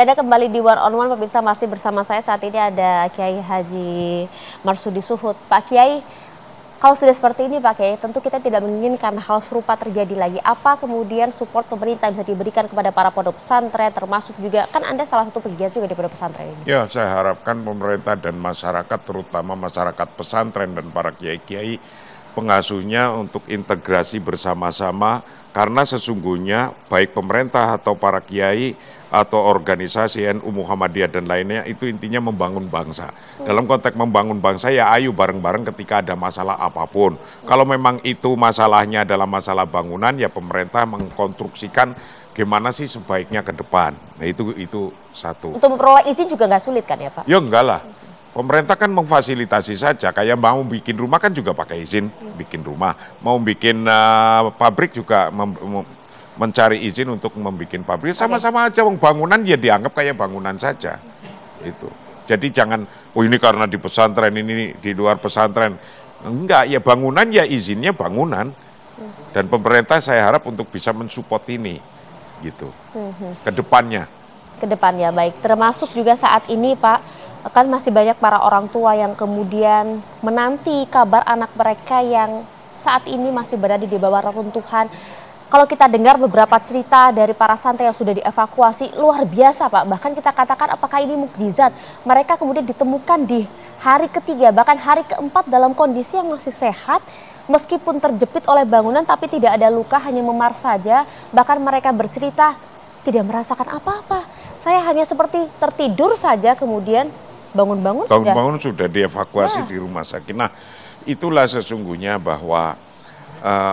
Ada kembali di One on One, pemirsa, masih bersama saya saat ini ada Kiai Haji Marsudi Suhud. Pak Kiai, kalau sudah seperti ini Pak Kiai, tentu kita tidak menginginkan hal serupa terjadi lagi. Apa kemudian support pemerintah bisa diberikan kepada para pondok pesantren, termasuk juga, kan Anda salah satu pegiat juga di pondok pesantren ini. Ya, saya harapkan pemerintah dan masyarakat, terutama masyarakat pesantren dan para kiai-kiai pengasuhnya untuk integrasi bersama-sama, karena sesungguhnya baik pemerintah atau para kiai atau organisasi NU Muhammadiyah dan lainnya itu intinya membangun bangsa. Dalam konteks membangun bangsa ya ayo bareng-bareng ketika ada masalah apapun. Kalau memang itu masalahnya adalah masalah bangunan, ya pemerintah mengkonstruksikan gimana sih sebaiknya ke depan. Nah itu satu. Untuk memperoleh izin juga nggak sulit kan ya Pak? Ya enggak lah. Pemerintah kan memfasilitasi saja, kayak mau bikin rumah kan juga pakai izin bikin rumah, mau bikin pabrik juga mencari izin untuk membuat pabrik, sama-sama aja, bangunan ya dianggap kayak bangunan saja. Itu. Jadi jangan, oh ini karena di pesantren, ini di luar pesantren. Enggak, ya bangunan ya izinnya bangunan. Dan pemerintah saya harap untuk bisa mensupport ini, gitu, ke depannya. Ke depannya, baik. Termasuk juga saat ini Pak, kan masih banyak para orang tua yang kemudian menanti kabar anak mereka yang saat ini masih berada di bawah reruntuhan. Kalau kita dengar beberapa cerita dari para santri yang sudah dievakuasi, luar biasa Pak. Bahkan kita katakan apakah ini mukjizat. Mereka kemudian ditemukan di hari ketiga, bahkan hari keempat dalam kondisi yang masih sehat. Meskipun terjepit oleh bangunan tapi tidak ada luka, hanya memar saja. Bahkan mereka bercerita tidak merasakan apa-apa. Saya hanya seperti tertidur saja, kemudian bangun-bangun sudah dievakuasi di rumah sakit. Nah, itulah sesungguhnya bahwa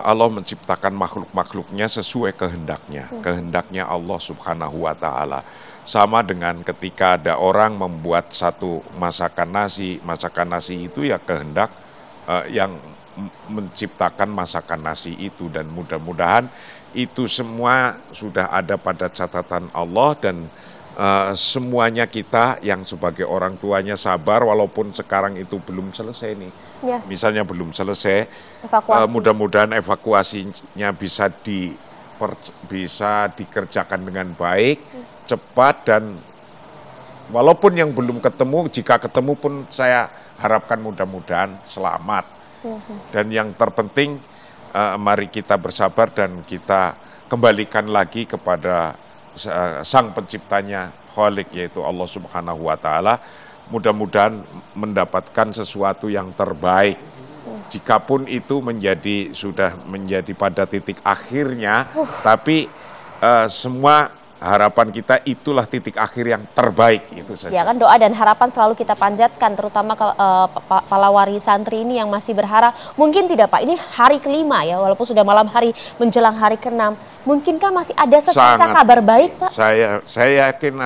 Allah menciptakan makhluk-makhluknya sesuai kehendaknya. Kehendaknya Allah Subhanahu wa Ta'ala. Sama dengan ketika ada orang membuat satu masakan nasi itu ya kehendak yang menciptakan masakan nasi itu, dan mudah-mudahan itu semua sudah ada pada catatan Allah, dan semuanya kita yang sebagai orang tuanya sabar walaupun sekarang itu belum selesai nih. Ya. Misalnya belum selesai, mudah-mudahan evakuasinya bisa dikerjakan dengan baik, cepat, dan walaupun yang belum ketemu, jika ketemu pun saya harapkan mudah-mudahan selamat. Dan yang terpenting mari kita bersabar dan kita kembalikan lagi kepada sang penciptanya, Khalik, yaitu Allah Subhanahu wa Ta'ala. Mudah-mudahan mendapatkan sesuatu yang terbaik. Jikapun itu sudah menjadi pada titik akhirnya, tapi semua harapan kita itulah titik akhir yang terbaik, itu saja. Ya kan, doa dan harapan selalu kita panjatkan, terutama ke para wali santri ini yang masih berharap. Mungkin tidak Pak, ini hari kelima ya, walaupun sudah malam hari menjelang hari ke-6. Mungkinkah masih ada secerca kabar baik Pak? Saya yakin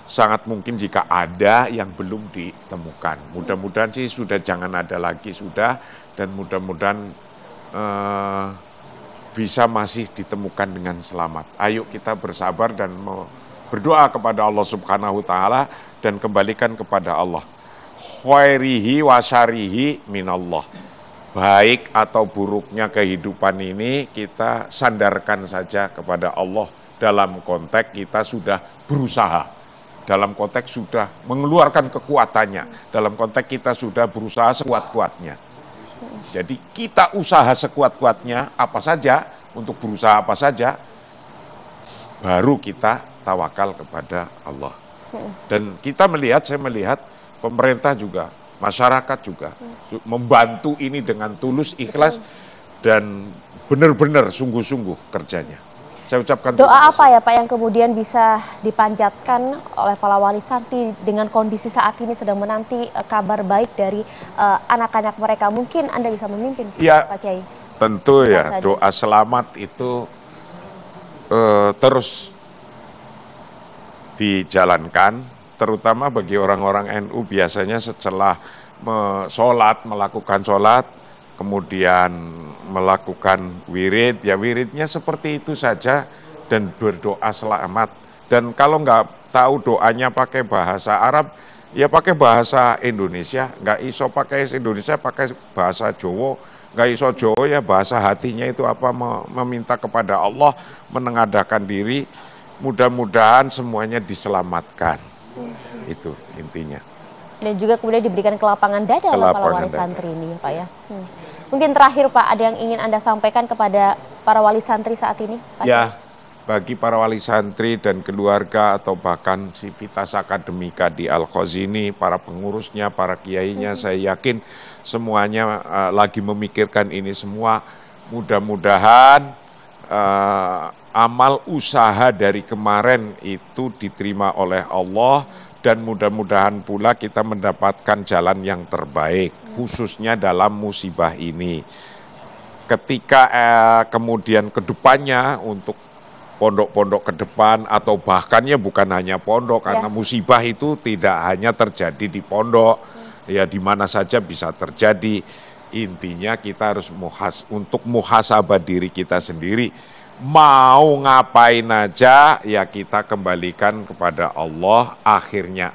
sangat mungkin jika ada yang belum ditemukan. Mudah-mudahan sih sudah jangan ada lagi sudah, dan mudah-mudahan bisa masih ditemukan dengan selamat. Ayo kita bersabar dan berdoa kepada Allah Subhanahu wa Ta'ala dan kembalikan kepada Allah. Khairihi wa syarihi minallah. Baik atau buruknya kehidupan ini kita sandarkan saja kepada Allah, dalam konteks kita sudah berusaha, dalam konteks sudah mengeluarkan kekuatannya, dalam konteks kita sudah berusaha sekuat-kuatnya. Jadi kita usaha sekuat-kuatnya apa saja, untuk berusaha apa saja, baru kita tawakal kepada Allah. Dan saya melihat pemerintah juga, masyarakat juga membantu ini dengan tulus, ikhlas, dan benar-benar sungguh-sungguh kerjanya. Saya ucapkan doa apa ya Pak yang kemudian bisa dipanjatkan oleh para wali santri dengan kondisi saat ini sedang menanti kabar baik dari anak-anak mereka? Mungkin Anda bisa memimpin ya, Pak Kiai. Tentu ya, doa selamat itu terus dijalankan, terutama bagi orang-orang NU. Biasanya setelah melakukan sholat, kemudian melakukan wirid, ya wiridnya seperti itu saja, dan berdoa selamat. Dan kalau nggak tahu doanya pakai bahasa Arab, ya pakai bahasa Indonesia. Nggak iso pakai Indonesia, pakai bahasa Jawa. Nggak iso Jawa, ya bahasa hatinya itu apa, meminta kepada Allah, menengadahkan diri. mudah-mudahan semuanya diselamatkan. Itu intinya. Dan juga kemudian diberikan kelapangan dada oleh para wali santri ini ya Pak ya. Mungkin terakhir Pak, ada yang ingin Anda sampaikan kepada para wali santri saat ini? Pak? Ya, bagi para wali santri dan keluarga atau bahkan Civitas Akademika di Al-Khazini, para pengurusnya, para kiainya, saya yakin semuanya lagi memikirkan ini semua. Mudah-mudahan amal usaha dari kemarin itu diterima oleh Allah, dan mudah-mudahan pula kita mendapatkan jalan yang terbaik, khususnya dalam musibah ini. Ketika kemudian kedepannya untuk pondok-pondok ke depan, atau bahkan ya bukan hanya pondok, karena musibah itu tidak hanya terjadi di pondok, ya di mana saja bisa terjadi. Intinya kita harus untuk muhasabah diri kita sendiri. Mau ngapain aja ya kita kembalikan kepada Allah, akhirnya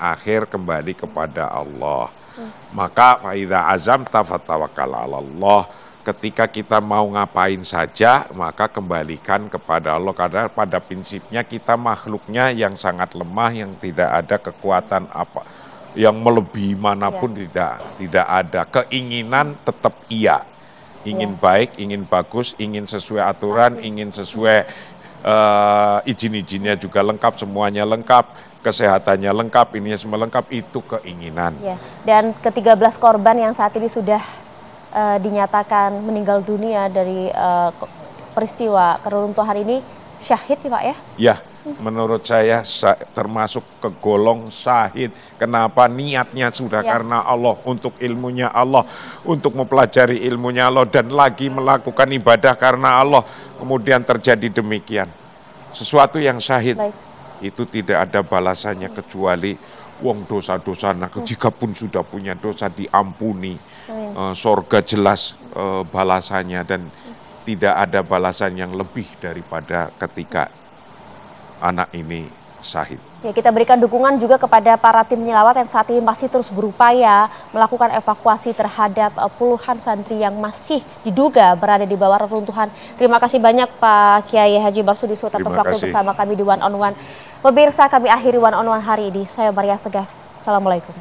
kembali kepada Allah. Maka faidza azamta fatawakkal 'alallah. Ketika kita mau ngapain saja, maka kembalikan kepada Allah, karena pada prinsipnya kita makhluknya yang sangat lemah, yang tidak ada kekuatan apa yang melebihi manapun, tidak ada. Keinginan tetap iya. Ingin baik, ingin bagus, ingin sesuai aturan, ingin sesuai izin-izinnya juga lengkap, semuanya lengkap, kesehatannya lengkap, ininya semua lengkap, itu keinginan. Dan ke-13 korban yang saat ini sudah dinyatakan meninggal dunia dari peristiwa keruntuhan ini syahid ya Pak ya? Ya, menurut saya termasuk kegolong syahid. Kenapa? Niatnya sudah karena Allah, untuk ilmunya Allah, untuk mempelajari ilmunya Allah, dan lagi melakukan ibadah karena Allah. Kemudian terjadi demikian. Sesuatu yang syahid, itu tidak ada balasannya kecuali wong dosa-dosa. Nah, jika pun sudah punya dosa diampuni, sorga jelas balasannya, dan tidak ada balasan yang lebih daripada ketika anak ini syahid. Ya, kita berikan dukungan juga kepada para tim penyelamat yang saat ini masih terus berupaya melakukan evakuasi terhadap puluhan santri yang masih diduga berada di bawah reruntuhan. Terima kasih banyak Pak Kiai Haji Marsudi atas waktu bersama kami di One on One. Pemirsa, kami akhiri One on One hari ini. Saya Maria Segaf. Assalamualaikum.